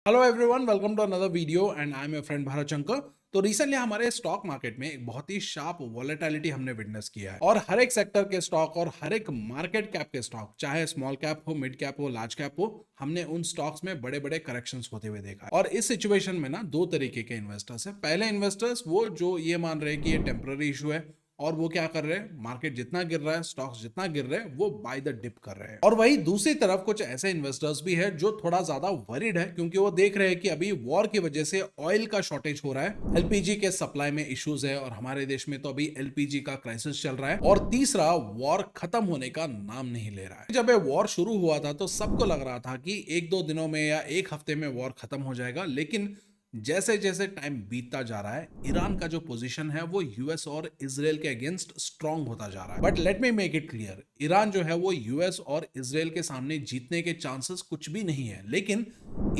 Hello everyone, welcome to another video and I am your friend Bharat Shankar. तो recently हमारे stock market में एक बहुत ही शार्प वॉलेटिलिटी हमने विटनेस किया है और हर एक सेक्टर के स्टॉक और हर एक मार्केट कैप के स्टॉक, चाहे स्मॉल कैप हो, मिड कैप हो, लार्ज कैप हो, हमने उन स्टॉक्स में बड़े बड़े करेक्शंस होते हुए देखा है। और इस सिचुएशन में ना दो तरीके के इन्वेस्टर्स हैं। पहले इन्वेस्टर्स वो जो ये मान रहे हैं कि ये टेम्पररी इशू है और वो क्या कर रहे हैं, मार्केट जितना गिर रहा है, स्टॉक्स जितना गिर रहे हैं, वो बाय द डिप कर रहे हैं। और वही दूसरी तरफ कुछ ऐसे इन्वेस्टर्स भी है जो थोड़ा ज्यादा वरीड है, क्योंकि वो देख रहे हैं कि अभी वॉर की वजह से ऑयल का शॉर्टेज हो रहा है, एलपीजी के सप्लाई में इश्यूज है और हमारे देश में तो अभी एलपीजी का क्राइसिस चल रहा है। और तीसरा, वॉर खत्म होने का नाम नहीं ले रहा है। जब ये वॉर शुरू हुआ था तो सबको लग रहा था कि एक दो दिनों में या एक हफ्ते में वॉर खत्म हो जाएगा, लेकिन जैसे जैसे टाइम बीतता जा रहा है, ईरान का जो पोजीशन है वो यूएस और इजराइल के अगेंस्ट स्ट्रांग होता जा रहा है। But let me make it clear, Iran जो है वो यूएस और इजराइल के सामने जीतने के चांसेस कुछ भी नहीं है। लेकिन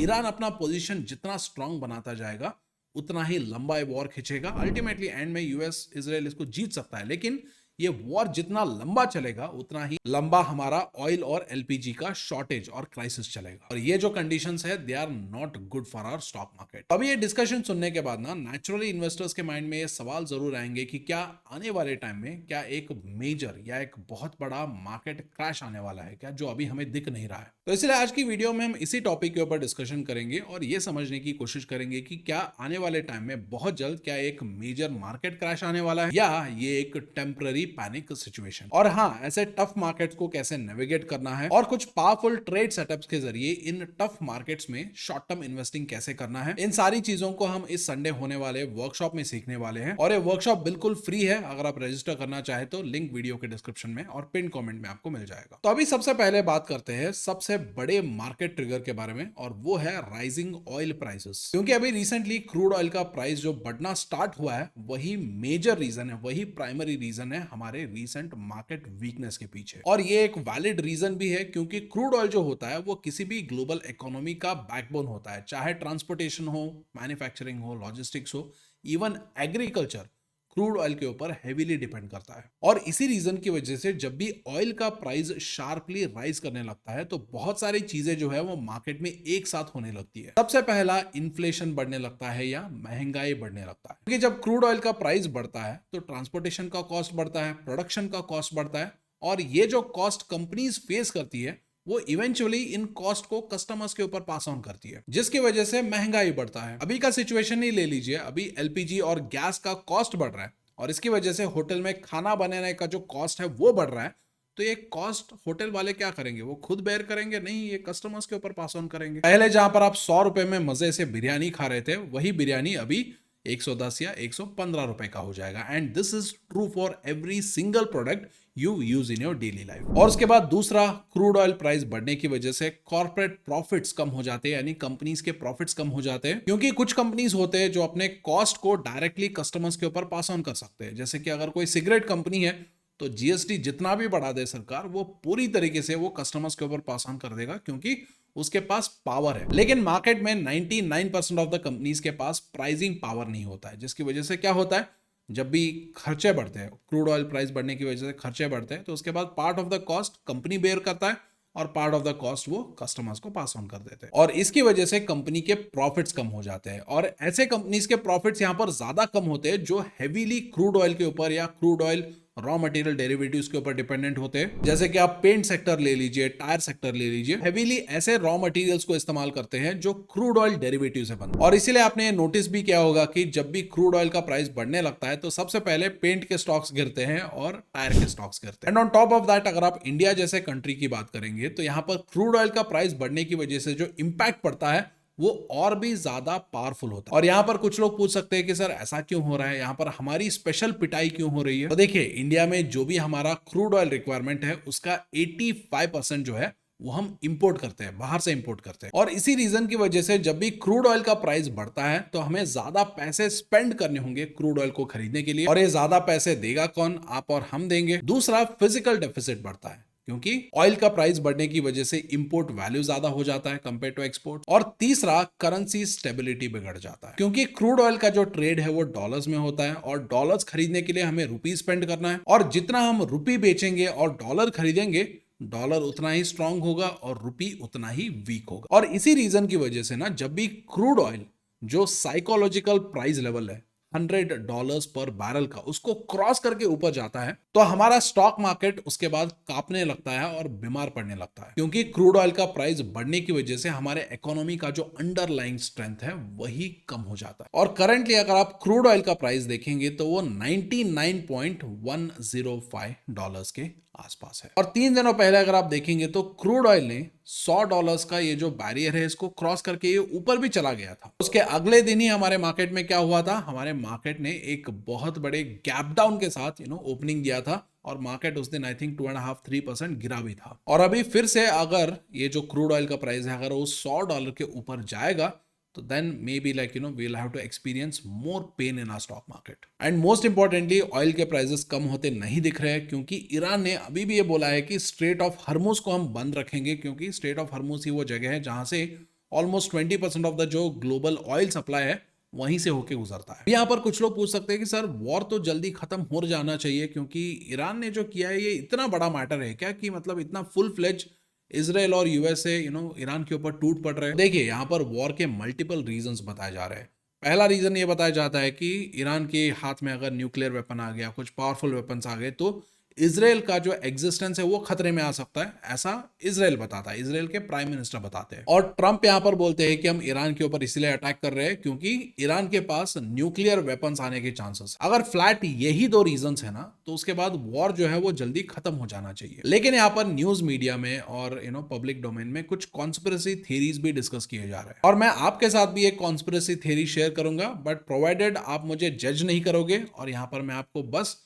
ईरान अपना पोजीशन जितना स्ट्रांग बनाता जाएगा, उतना ही लंबा वॉर खींचेगा। अल्टीमेटली एंड में यूएस इजराइल इसको जीत सकता है, लेकिन ये वॉर जितना लंबा चलेगा उतना ही लंबा हमारा ऑयल और एलपीजी का शॉर्टेज और क्राइसिस चलेगा। और ये जो कंडीशंस है, they are not good for our stock market. अभी ये डिस्कशन सुनने के बाद ना नेचुरली इन्वेस्टर्स के माइंड में ये सवाल जरूर आएंगे कि क्या आने वाले टाइम में क्या एक मेजर या एक बहुत बड़ा मार्केट क्रैश आने वाला है क्या, जो अभी हमें दिख नहीं रहा है। तो इसलिए आज की वीडियो में हम इसी टॉपिक के ऊपर डिस्कशन करेंगे और ये समझने की कोशिश करेंगे कि क्या आने वाले टाइम में बहुत जल्द क्या एक मेजर मार्केट क्रैश आने वाला है या ये एक टेम्पररी पैनिक सिचुएशन। और हाँ, ऐसे टफ मार्केट्स को कैसे नेविगेट करना है और कुछ पावरफुल ट्रेड सेटअप्स के जरिए इन टफ मार्केट्स में शॉर्ट टर्म इन्वेस्टिंग कैसे करना है, इन सारी चीजों को हम इस संडे होने वाले वर्कशॉप में सीखने वाले हैं। और ये वर्कशॉप बिल्कुल फ्री है। अगर आप रजिस्टर करना चाहे तो लिंक वीडियो के डिस्क्रिप्शन में और पिन कमेंट में आपको मिल जाएगा। तो अभी सबसे पहले बात करते हैं सबसे बड़े मार्केट ट्रिगर के बारे में, और वो है राइजिंग ऑयल प्राइसेस। क्योंकि अभी रिसेंटली क्रूड ऑयल का प्राइस जो बढ़ना स्टार्ट हुआ है, वही मेजर रीजन है, वही प्राइमरी रीजन है हमारे रिसेंट मार्केट वीकनेस के पीछे। और ये एक वैलिड रीजन भी है, क्योंकि क्रूड ऑयल जो होता है वो किसी भी ग्लोबल इकोनॉमी का बैकबोन होता है, चाहे ट्रांसपोर्टेशन हो, मैन्युफैक्चरिंग हो, लॉजिस्टिक्स हो, इवन एग्रीकल्चर क्रूड ऑयल के ऊपर हेवीली डिपेंड करता है। और इसी रीजन की वजह से जब भी ऑयल का प्राइस शार्पली राइज करने लगता है तो बहुत सारी चीजें जो है वो मार्केट में एक साथ होने लगती है। सबसे पहला, इन्फ्लेशन बढ़ने लगता है या महंगाई बढ़ने लगता है। क्योंकि जब क्रूड ऑयल का प्राइस बढ़ता है तो ट्रांसपोर्टेशन का कॉस्ट बढ़ता है, प्रोडक्शन का कॉस्ट बढ़ता है, और ये जो कॉस्ट कंपनीज फेस करती है वो इवेंचुअली इन कॉस्ट को कस्टमर्स के ऊपर पास ऑन करती है, जिसकी वजह से महंगाई बढ़ता है। अभी का सिचुएशन ही ले लीजिए, अभी एलपीजी और गैस का कॉस्ट बढ़ रहा है और इसकी वजह से होटल में खाना बनाने का जो कॉस्ट है वो बढ़ रहा है। तो ये कॉस्ट होटल वाले क्या करेंगे, वो खुद बेयर करेंगे? नहीं, ये कस्टमर्स के ऊपर पास ऑन करेंगे। पहले जहां पर आप 100 रुपए में मजे से बिरयानी खा रहे थे, वही बिरयानी अभी 110 या 115 रुपए का हो जाएगा। And this is true for every single product you use in your daily life. और उसके बाद दूसरा, क्रूड ऑयल प्राइस बढ़ने की वजह से कॉर्पोरेट प्रॉफिट्स कम हो जाते हैं, यानी कंपनीज के प्रॉफिट्स कम हो जाते हैं। क्योंकि कुछ कंपनीज होते हैं जो अपने कॉस्ट को डायरेक्टली कस्टमर्स के ऊपर पास ऑन कर सकते हैं। जैसे कि अगर कोई सिगरेट कंपनी है तो जीएसटी जितना भी बढ़ा दे सरकार, वो पूरी तरीके से वो कस्टमर्स के ऊपर पास ऑन कर देगा, क्योंकि उसके पास पावर है। लेकिन मार्केट में 99% ऑफ द कंपनीज के पास प्राइसिंग पावर नहीं होता है, जिसकी वजह से क्या होता है, जब भी खर्चे बढ़ते हैं, क्रूड ऑयल प्राइस बढ़ने की वजह से खर्चे बढ़ते हैं, तो उसके बाद part of the cost company bear करता है और पार्ट ऑफ द कॉस्ट वो कस्टमर्स को पास ऑन कर देते हैं। और इसकी वजह से कंपनी के प्रॉफिट्स कम हो जाते हैं। और ऐसे कंपनीज के प्रॉफिट्स यहां पर ज्यादा कम होते हैं जो हेवीली क्रूड ऑयल के ऊपर या crude oil raw material derivatives के ऊपर डिपेंडेंट होते हैं। जैसे कि आप पेंट सेक्टर ले लीजिए, टायर सेक्टर ले लीजिए, हेवीली ऐसे रॉ मटेरियल्स को इस्तेमाल करते हैं जो क्रूड ऑयल डेरिवेटिव से बनते हैं। और इसीलिए आपने नोटिस भी किया होगा कि जब भी क्रूड ऑयल का प्राइस बढ़ने लगता है तो सबसे पहले पेंट के स्टॉक्स गिरते हैं और टायर के स्टॉक्स गिरते हैं। And on top of that, अगर आप इंडिया जैसे कंट्री की बात करेंगे तो यहां पर क्रूड ऑयल का प्राइस बढ़ने की वजह से जो इंपैक्ट पड़ता है वो और भी ज्यादा पावरफुल होता है। और यहां पर कुछ लोग पूछ सकते हैं कि सर ऐसा क्यों हो रहा है, यहां पर हमारी स्पेशल पिटाई क्यों हो रही है? तो देखिए, इंडिया में जो भी हमारा क्रूड ऑयल रिक्वायरमेंट है उसका 85% जो है वो हम इंपोर्ट करते हैं, बाहर से इंपोर्ट करते हैं। और इसी रीजन की वजह से जब भी क्रूड ऑयल का प्राइस बढ़ता है तो हमें ज्यादा पैसे स्पेंड करने होंगे क्रूड ऑयल को खरीदने के लिए। और ये ज्यादा पैसे देगा कौन? आप और हम देंगे। दूसरा, फिजिकल डेफिसिट बढ़ता है, क्योंकि ऑयल का प्राइस बढ़ने की वजह से इंपोर्ट वैल्यू ज्यादा हो जाता है कंपेयर टू एक्सपोर्ट। और तीसरा, करेंसी स्टेबिलिटी बिगड़ जाता है, क्योंकि क्रूड ऑयल का जो ट्रेड है वो डॉलर्स में होता है और डॉलर्स खरीदने के लिए हमें रुपी स्पेंड करना है। और जितना हम रुपी बेचेंगे और डॉलर खरीदेंगे, डॉलर उतना ही स्ट्रांग होगा और रुपी उतना ही वीक होगा। और इसी रीजन की वजह से ना जब भी क्रूड ऑयल जो साइकोलॉजिकल प्राइस लेवल है $100 पर बैरल का उसको क्रॉस करके ऊपर जाता है तो हमारा स्टॉक मार्केट उसके बाद कांपने लगता है और बीमार पड़ने लगता है, क्योंकि क्रूड ऑयल का प्राइस बढ़ने की वजह से हमारे इकोनॉमी का जो अंडरलाइंग स्ट्रेंथ है वही कम हो जाता है। और करंटली अगर आप क्रूड ऑयल का प्राइस देखेंगे तो वो $99.105 के आसपास है। और 3 दिनों पहले अगर आप देखेंगे तो क्रूड ऑयल ने $100 का ये जो बैरियर है इसको क्रॉस करके ये ऊपर भी चला गया था। उसके अगले दिन ही हमारे मार्केट में क्या हुआ था, हमारे मार्केट ने एक बहुत बड़े गैप डाउन के साथ ओपनिंग दिया था और मार्केट उस दिन आई थिंक 2.5-3% गिरा भी था। और अभी फिर से अगर ये जो क्रूड ऑयल का प्राइस है अगर वो $100 के ऊपर जाएगा तो then maybe we'll have to experience more pain in our stock market. And most importantly oil के प्राइसेस कम होते नहीं दिख रहे हैं, क्योंकि ईरान ने अभी भी ये बोला है कि स्ट्रेट ऑफ हर्मुज को हम बंद रखेंगे, क्योंकि स्ट्रेट ऑफ हर्मुज ही वो जगह है जहां से ऑलमोस्ट 20% ऑफ द जो ग्लोबल ऑयल सप्लाई है वहीं से होके गुजरता है। यहाँ पर कुछ लोग पूछ सकते हैं कि सर वॉर तो जल्दी खत्म हो जाना चाहिए, क्योंकि ईरान ने जो किया है ये इतना बड़ा मैटर है क्या कि मतलब इतना फुल फ्लेज इजराइल और यूएसए ईरान के ऊपर टूट पड़ रहे हैं। देखिए यहाँ पर वॉर के मल्टीपल रीजंस बताए जा रहे हैं। पहला रीजन ये बताया जाता है कि ईरान के हाथ में अगर न्यूक्लियर वेपन आ गया, कुछ पावरफुल वेपन्स आ गए तो इजराइल का जो एग्जिस्टेंस है वो खतरे में आ सकता है, ऐसा इजराइल बताता है, इजराइल के प्राइम मिनिस्टर बताते हैं। और ट्रंप यहां पर बोलते हैं कि हम ईरान के ऊपर इसलिए अटैक कर रहे हैं क्योंकि ईरान के पास न्यूक्लियर वेपन्स आने के चांसेस। अगर फ्लैट यही दो रीजंस है ना तो उसके बाद वॉर जो है वो जल्दी खत्म हो जाना चाहिए। लेकिन यहाँ पर न्यूज मीडिया में और पब्लिक डोमेन में कुछ कॉन्स्पिरेसी थ्योरीज भी डिस्कस किए जा रहे हैं और मैं आपके साथ भी एक कॉन्स्पिरेसी थ्योरी शेयर करूंगा, बट प्रोवाइडेड आप मुझे जज नहीं करोगे। और यहाँ पर मैं आपको बस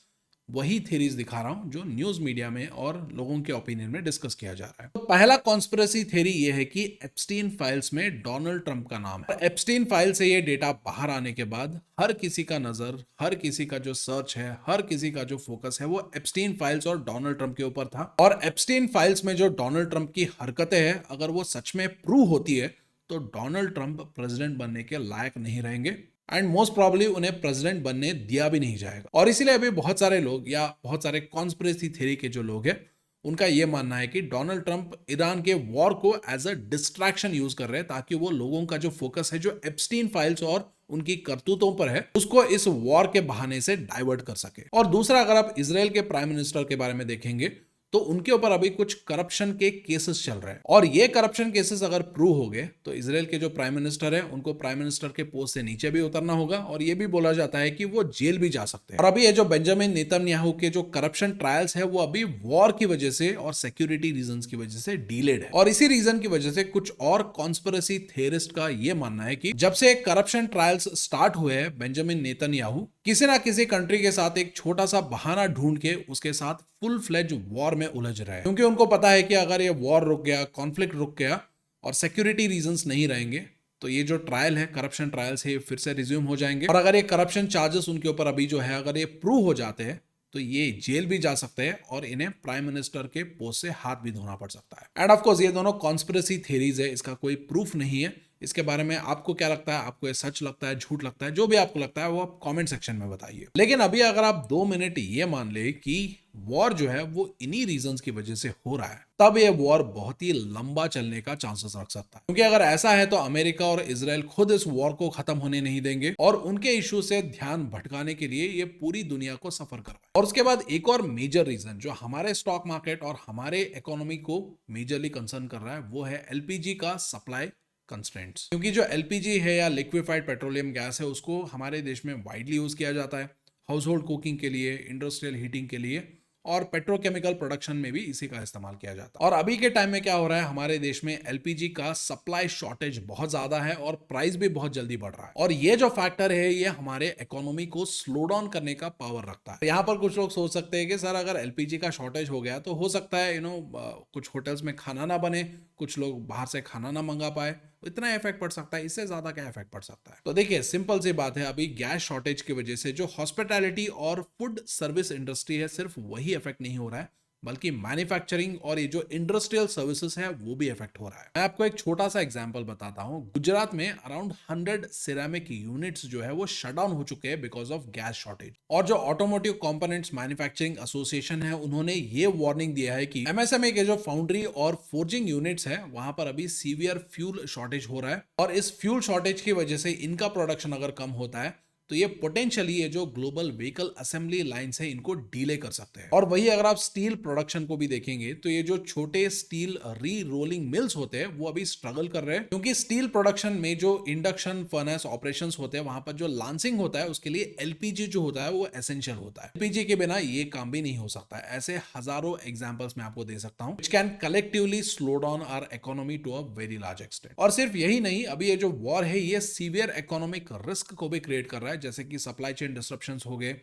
वही थ्योरीज दिखा रहा हूं जो न्यूज मीडिया में और लोगों के ओपिनियन में डिस्कस किया जा रहा है। तो पहला कॉन्स्पिरेसी थ्योरी ये है कि एप्स्टीन फाइल्स में डोनाल्ड ट्रंप का नाम है। एप्स्टीन फाइल से ये डेटा बाहर आने के बाद हर किसी का नजर, हर किसी का जो सर्च है, हर किसी का जो फोकस है वो एप्स्टीन फाइल्स और डोनाल्ड ट्रंप के ऊपर था। और एप्स्टीन फाइल्स में जो डोनाल्ड ट्रंप की हरकतें हैं अगर वो सच में प्रूव होती है तो डोनाल्ड ट्रंप प्रेसिडेंट बनने के लायक नहीं रहेंगे एंड मोस्ट प्रॉब्ली उन्हें प्रेसिडेंट बनने दिया भी नहीं जाएगा। और इसीलिए अभी बहुत सारे लोग या बहुत सारे कॉन्स्पिरेसी थ्योरी के जो लोग हैं उनका यह मानना है कि डोनाल्ड ट्रंप ईरान के वॉर को एज अ डिस्ट्रैक्शन यूज कर रहे हैं ताकि वो लोगों का जो फोकस है जो एप्स्टीन फाइल्स और उनकी करतूतों पर है उसको इस वॉर के बहाने से डाइवर्ट कर सके। और दूसरा, अगर आप इजराइल के प्राइम मिनिस्टर के बारे में देखेंगे तो उनके ऊपर अभी कुछ करप्शन के केसेस चल रहे हैं और ये करप्शन केसेस अगर प्रूव हो गए तो इजराइल के जो प्राइम मिनिस्टर है उनको प्राइम मिनिस्टर के पोस्ट से नीचे भी उतरना होगा और ये भी बोला जाता है कि वो जेल भी जा सकते हैं। और अभी ये जो बेंजामिन नेतन्याहू के जो करप्शन ट्रायल्स है वो अभी वॉर की वजह से और सिक्योरिटी रीजंस की वजह से डीलेड है। और इसी रीजन की वजह से कुछ और कॉन्स्पिरेसी थियरिस्ट का ये मानना है कि जब से करप्शन ट्रायल्स स्टार्ट हुए हैं बेंजामिन नेतन्याहू किसी ना किसी कंट्री के साथ एक छोटा सा बहाना ढूंढ के उसके साथ फुल फ्लेज वॉर में उलझ रहे हैं, क्योंकि उनको पता है कि अगर ये वॉर रुक गया, कॉन्फ्लिक्ट रुक गया और सिक्योरिटी रीजंस नहीं रहेंगे तो ये जो ट्रायल है, करप्शन ट्रायल्स है, फिर से रिज्यूम हो जाएंगे। और अगर ये करप्शन चार्जेस उनके ऊपर अभी जो है अगर ये प्रूव हो जाते हैं तो ये जेल भी जा सकते हैं और इन्हें प्राइम मिनिस्टर के पोस्ट से हाथ भी धोना पड़ सकता है। एंड ऑफ कोर्स ये दोनों कॉन्स्पिरेसी थ्योरीज है, इसका कोई प्रूफ नहीं है। इसके बारे में आपको क्या लगता है, आपको ये सच लगता है, झूठ लगता है, जो भी आपको लगता है वो आप कमेंट सेक्शन में बताइए। लेकिन अभी अगर आप 2 मिनट ये मान ले कि वॉर जो है वो इन्हीं रीजंस की वजह से हो रहा है तब ये वॉर बहुत ही लंबा चलने का चांसेस रख सकता है, क्योंकि अगर ऐसा है तो अमेरिका और इजराइल खुद इस वॉर को खत्म होने नहीं देंगे और उनके इशू से ध्यान भटकाने के लिए ये पूरी दुनिया को सफर कर रहा है। और उसके बाद एक और मेजर रीजन जो हमारे स्टॉक मार्केट और हमारे इकोनॉमी को मेजरली कंसर्न कर रहा है वो है एलपीजी का सप्लाई कंस्ट्रेंट्स। क्योंकि जो एलपीजी है या लिक्विफाइड पेट्रोलियम गैस है उसको हमारे देश में वाइडली यूज किया जाता है हाउस होल्ड कुकिंग के लिए, इंडस्ट्रियल हीटिंग के लिए और पेट्रोकेमिकल प्रोडक्शन में भी इसी का इस्तेमाल किया जाता है। और अभी के टाइम में क्या हो रहा है, हमारे देश में एलपीजी का सप्लाई शॉर्टेज बहुत ज्यादा है और प्राइस भी बहुत जल्दी बढ़ रहा है और ये जो फैक्टर है ये हमारे इकोनॉमी को स्लो डाउन करने का पावर रखता है। यहाँ पर कुछ लोग सोच सकते हैं कि सर अगर एलपीजी का शॉर्टेज हो गया तो हो सकता है कुछ होटल्स में खाना ना बने, कुछ लोग बाहर से खाना ना मंगा पाए, इतना इफेक्ट पड़ सकता है, इससे ज्यादा क्या इफेक्ट पड़ सकता है। तो देखिए सिंपल सी बात है, अभी गैस शॉर्टेज की वजह से जो हॉस्पिटैलिटी और फूड सर्विस इंडस्ट्री है सिर्फ वही इफेक्ट नहीं हो रहा है बल्कि मैन्युफैक्चरिंग और ये जो इंडस्ट्रियल सर्विसेज है वो भी इफेक्ट हो रहा है। मैं आपको एक छोटा सा एग्जांपल बताता हूँ। गुजरात में अराउंड 100 सिरेमिक यूनिट्स जो है वो शट डाउन हो चुके हैं बिकॉज ऑफ गैस शॉर्टेज। और जो ऑटोमोटिव कंपोनेंट्स मैन्युफैक्चरिंग एसोसिएशन है उन्होंने ये वार्निंग दिया है कि एमएसएमई के जो फाउंड्री और फोर्जिंग यूनिट्स है वहां पर अभी सीवियर फ्यूल शॉर्टेज हो रहा है, और इस फ्यूल शॉर्टेज की वजह से इनका प्रोडक्शन अगर कम होता है तो ये पोटेंशियली ये जो ग्लोबल व्हीकल असेंबली लाइंस है इनको डीले कर सकते हैं। और वही अगर आप स्टील प्रोडक्शन को भी देखेंगे तो ये जो छोटे स्टील री रोलिंग मिल्स होते हैं वो अभी स्ट्रगल कर रहे हैं, क्योंकि स्टील प्रोडक्शन में जो इंडक्शन फर्नेस ऑपरेशंस होते हैं वहां पर जो लांसिंग होता है उसके लिए एलपीजी जो होता है वो एसेंशियल होता है। एलपीजी के बिना ये काम भी नहीं हो सकता है। ऐसे हजारों एग्जांपल्स मैं आपको दे सकता हूं, which can collectively slow down our economy to a very large extent। और सिर्फ यही नहीं, अभी ये जो वॉर है ये सीवियर इकोनॉमिक रिस्क को भी क्रिएट कर रहा है, जैसे कि सप्लाई चेन डिस्ट्रप्शंस हो गए,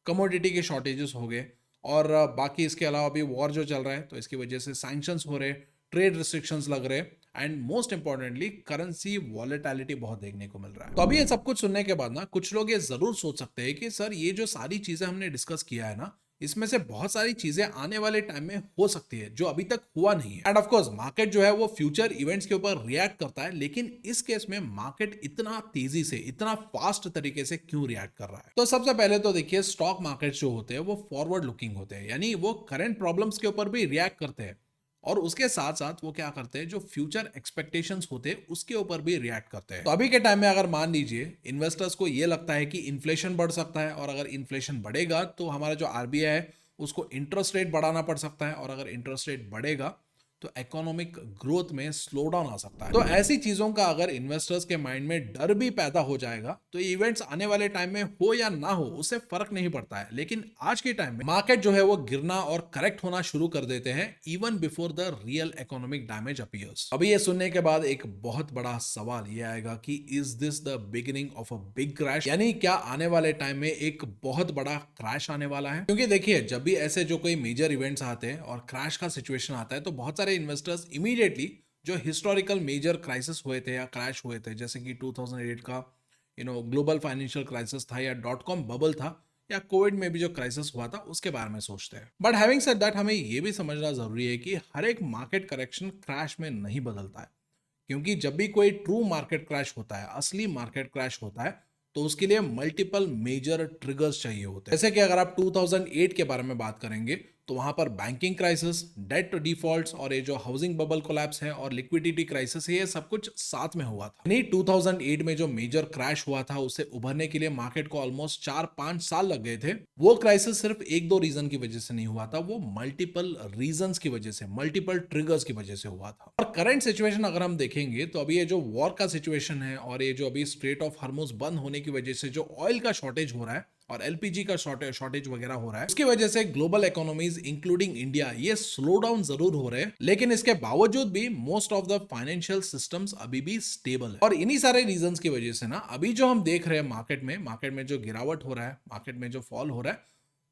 कमोडिटी के शॉर्टेजेस हो गए, और बाकी इसके अलावा अभी वॉर जो चल रहा है तो इसकी वजह से सैंक्शंस हो रहे, ट्रेड रिस्ट्रिक्शंस लग रहे, and most importantly currency volatility बहुत देखने को मिल रहा है। तो अभी ये सब कुछ सुनने के बाद ना कुछ लोग ये जरूर सोच सकते हैं कि सर ये जो सारी चीजें हमने डिस्कस किया है ना, इसमें से बहुत सारी चीजें आने वाले टाइम में हो सकती है जो अभी तक हुआ नहीं है। एंड ऑफ कोर्स मार्केट जो है वो फ्यूचर इवेंट्स के ऊपर रिएक्ट करता है, लेकिन इस केस में मार्केट इतना तेजी से, इतना फास्ट तरीके से क्यों रिएक्ट कर रहा है? तो सबसे पहले तो देखिए, स्टॉक मार्केट जो होते हैं वो फॉरवर्ड लुकिंग होते हैं, यानी वो करंट प्रॉब्लम्स के ऊपर भी रिएक्ट करते हैं, और उसके साथ साथ वो क्या करते हैं, जो फ्यूचर एक्सपेक्टेशंस होते हैं उसके ऊपर भी रिएक्ट करते हैं। तो अभी के टाइम में अगर मान लीजिए इन्वेस्टर्स को ये लगता है कि इन्फ्लेशन बढ़ सकता है, और अगर इन्फ्लेशन बढ़ेगा तो हमारा जो आरबीआई है उसको इंटरेस्ट रेट बढ़ाना पड़ सकता है, और अगर इंटरेस्ट रेट बढ़ेगा तो इकोनॉमिक ग्रोथ में स्लो डाउन आ सकता है। तो ऐसी चीजों का अगर इन्वेस्टर्स के माइंड में डर भी पैदा हो जाएगा तो ये इवेंट्स आने वाले टाइम में हो या ना हो उससे फर्क नहीं पड़ता है। लेकिन आज के टाइम में मार्केट जो है वो गिरना और करेक्ट होना शुरू कर देते हैं even before the real economic damage appears. अभी ये सुनने के बाद एक बहुत बड़ा सवाल ये आएगा कि is this the beginning of a big crash, यानी क्या आने वाले टाइम में एक बहुत बड़ा क्रैश आने वाला है? क्योंकि देखिए, जब भी ऐसे जो कोई मेजर इवेंट्स आते हैं और क्रैश का सिचुएशन आता है तो बहुत सारे इन्वेस्टर्स इमीडिएटली जो हिस्टोरिकल मेजर क्राइसिस हुए थे या क्रैश हुए थे, जैसे कि 2008 का ग्लोबल फाइनेंशियल क्राइसिस था, या .com बबल था, या कोविड में भी जो क्राइसिस हुआ था उसके बारे में सोचते हैं। बट हैविंग सेड दैट, हमें ये भी समझना जरूरी है कि हर एक मार्केट करेक्शन क्रैश में नहीं बदलता है, क्योंकि जब भी कोई ट्रू मार्केट क्रैश होता है, असली मार्केट क्रैश होता है, तो उसके लिए मल्टीपल मेजर ट्रिगर्स चाहिए होते हैं। जैसे कि अगर आप 2008 के बारे में बात करेंगे तो वहां पर बैंकिंग क्राइसिस, डेट डिफॉल्ट्स, और ये जो हाउसिंग बबल कोलैप्स है और लिक्विडिटी क्राइसिस है, ये सब कुछ साथ में हुआ था। नहीं, 2008 में जो मेजर क्रैश हुआ था उससे उभरने के लिए मार्केट को ऑलमोस्ट 4-5 साल लग गए थे। वो क्राइसिस सिर्फ 1-2 रीजन की वजह से नहीं हुआ था, वो मल्टीपल रीजन की वजह से, मल्टीपल ट्रिगर्स की वजह से हुआ था। और करंट सिचुएशन अगर हम देखेंगे तो अभी ये जो वॉर का सिचुएशन है और ये जो अभी स्ट्रेट ऑफ हार्मुज बंद होने की वजह से जो ऑयल का शॉर्टेज हो रहा है और एलपीजी का शॉर्टेज वगैरह हो रहा है, उसकी वजह से ग्लोबल इकोनॉमीज इंक्लूडिंग इंडिया ये स्लो डाउन जरूर हो रहे हैं, लेकिन इसके बावजूद भी most of the financial systems अभी भी स्टेबल है। और इन्हीं सारे रीजंस की वजह से ना अभी जो हम देख रहे हैं मार्केट में जो गिरावट हो रहा है, मार्केट में जो फॉल हो रहा है,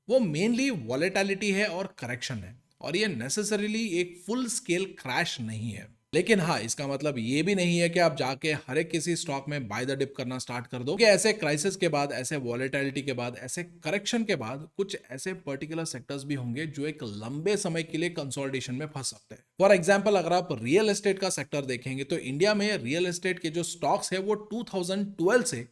वो मेनली वॉलेटिलिटी है और करेक्शन है, और ये नेसेसरीली एक फुल स्केल क्रैश नहीं है। लेकिन हाँ, इसका मतलब ये भी नहीं है कि आप जाके हर एक किसी स्टॉक में बाय द डिप करना स्टार्ट कर दो, कि ऐसे क्राइसिस के बाद, ऐसे वॉलेटिलिटी के बाद, ऐसे करेक्शन के बाद कुछ ऐसे पर्टिकुलर सेक्टर्स भी होंगे जो एक लंबे समय के लिए कंसोलिडेशन में फंस सकते हैं। फॉर एग्जांपल, अगर आप रियल एस्टेट का सेक्टर देखेंगे तो इंडिया में रियल एस्टेट के जो स्टॉक्स है वो 2012 से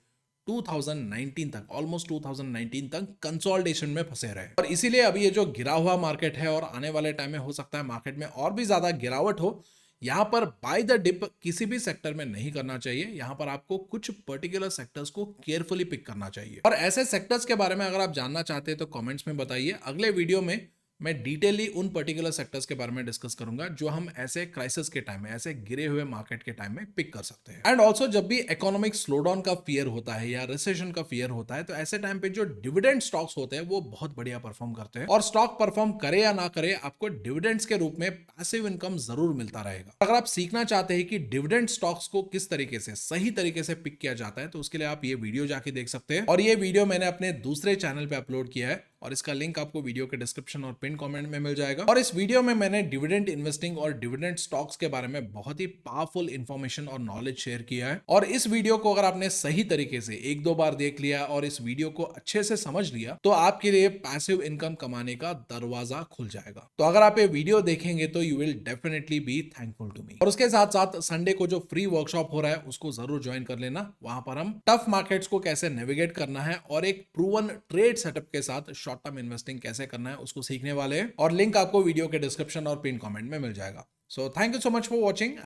2019 तक, ऑलमोस्ट 2019 तक कंसोलिडेशन में फंसे रहे, और इसीलिए अभी ये जो गिरा हुआ मार्केट है और आने वाले टाइम में हो सकता है मार्केट में और भी ज्यादा गिरावट हो, यहां पर बाय द डिप किसी भी सेक्टर में नहीं करना चाहिए। यहां पर आपको कुछ पर्टिकुलर सेक्टर्स को केयरफुली पिक करना चाहिए, और ऐसे सेक्टर्स के बारे में अगर आप जानना चाहते हैं तो कमेंट्स में बताइए। अगले वीडियो में मैं डिटेली उन पर्टिकुलर सेक्टर्स के बारे में डिस्कस करूंगा जो हम ऐसे क्राइसिस के टाइम में, ऐसे गिरे हुए मार्केट के टाइम में पिक कर सकते हैं। एंड ऑल्सो जब भी इकोनॉमिक स्लोडाउन का फियर होता है या रिसेशन का फियर होता है, तो ऐसे टाइम पे जो डिविडेंड स्टॉक्स होते हैं वो बहुत बढ़िया परफॉर्म करते हैं, और स्टॉक परफॉर्म करे या ना करे, आपको डिविडेंड्स के रूप में पैसिव इनकम जरूर मिलता रहेगा। अगर आप सीखना चाहते हैं कि डिविडेंड स्टॉक्स को किस तरीके से, सही तरीके से पिक किया जाता है, तो उसके लिए आप ये वीडियो जाके देख सकते हैं, और ये वीडियो मैंने अपने दूसरे चैनल पे अपलोड किया है, और इसका लिंक आपको वीडियो के डिस्क्रिप्शन और पिन कमेंट में मिल जाएगा। और इस वीडियो में मैंने डिविडेंड इन्वेस्टिंग और डिविडेंड स्टॉक्स के बारे में बहुत ही पावरफुल इंफॉर्मेशन और नॉलेज शेयर किया है। और इस वीडियो को अगर आपने सही तरीके से एक दो बार देख लिया और इस वीडियो को अच्छे से समझ लिया तो आपके लिए पैसिव इनकम कमाने का दरवाजा खुल जाएगा। तो अगर आप ये वीडियो देखेंगे तो you will definitely be thankful to me. और उसके साथ साथ संडे को जो फ्री वर्कशॉप हो रहा है उसको जरूर ज्वाइन कर लेना। वहां पर हम टफ मार्केट्स को कैसे नेविगेट करना है और एक प्रूवन ट्रेड सेटअप के साथ शॉर्ट टर्म इन्वेस्टिंग कैसे करना है उसको सीखने वाले हैं। और लिंक आपको वीडियो के डिस्क्रिप्शन और पिन कमेंट में मिल जाएगा। So thank you so much for watching.